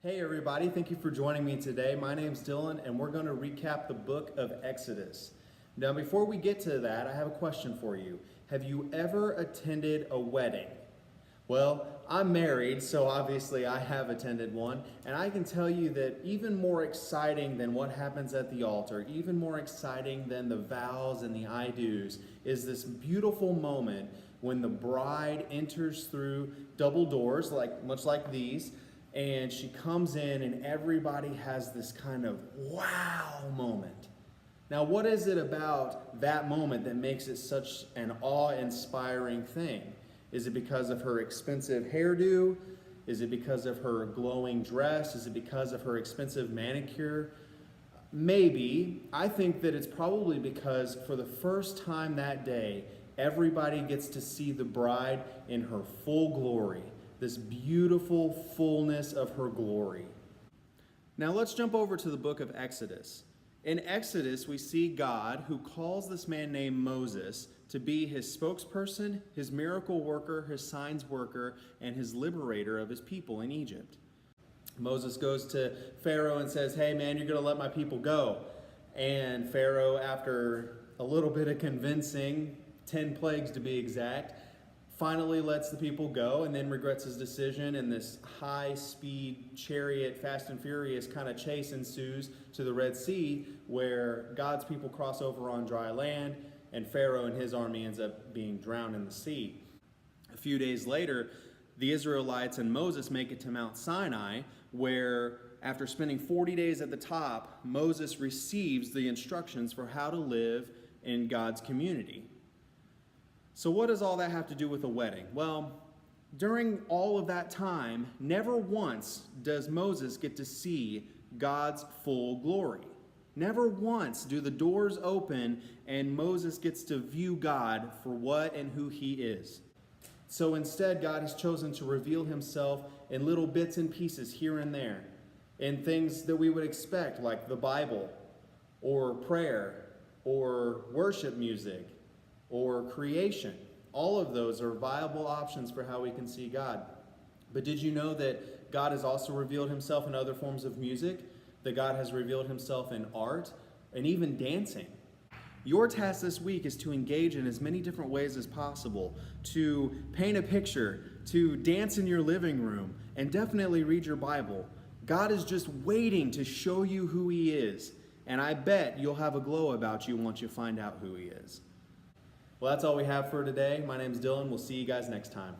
Hey everybody, thank you for joining me today. My name's Dylan and we're going to recap the book of Exodus. Now before we get to that, I have a question for you. Have you ever attended a wedding? Well, I'm married, so obviously I have attended one, and I can tell you that even more exciting than what happens at the altar, even more exciting than the vows and the I-dos, is this beautiful moment when the bride enters through double doors, much like these, and she comes in and everybody has this kind of wow moment. Now, what is it about that moment that makes it such an awe-inspiring thing? Is it because of her expensive hairdo? Is it because of her glowing dress? Is it because of her expensive manicure? Maybe. I think that it's probably because for the first time that day, everybody gets to see the bride in her full glory. This beautiful fullness of her glory. Now let's jump over to the book of Exodus. In Exodus, we see God who calls this man named Moses to be his spokesperson, his miracle worker, his signs worker, and his liberator of his people in Egypt. Moses goes to Pharaoh and says, "Hey man, you're going to let my people go." And Pharaoh, after a little bit of convincing, 10 plagues to be exact, finally lets the people go and then regrets his decision, and this high-speed chariot, fast and furious kind of chase ensues to the Red Sea, where God's people cross over on dry land, and Pharaoh and his army ends up being drowned in the sea. A few days later, the Israelites and Moses make it to Mount Sinai, where after spending 40 days at the top, Moses receives the instructions for how to live in God's community. So what does all that have to do with a wedding? Well, during all of that time, never once does Moses get to see God's full glory. Never once do the doors open and Moses gets to view God for what and who he is. So instead, God has chosen to reveal himself in little bits and pieces here and there, in things that we would expect, like the Bible, or prayer, or worship music, or creation. All of those are viable options for how we can see God. But did you know that God has also revealed himself in other forms of music? That God has revealed himself in art and even dancing? Your task this week is to engage in as many different ways as possible, to paint a picture, to dance in your living room, and definitely read your Bible. God is just waiting to show you who he is, and I bet you'll have a glow about you once you find out who he is. Well, that's all we have for today. My name's Dylan. We'll see you guys next time.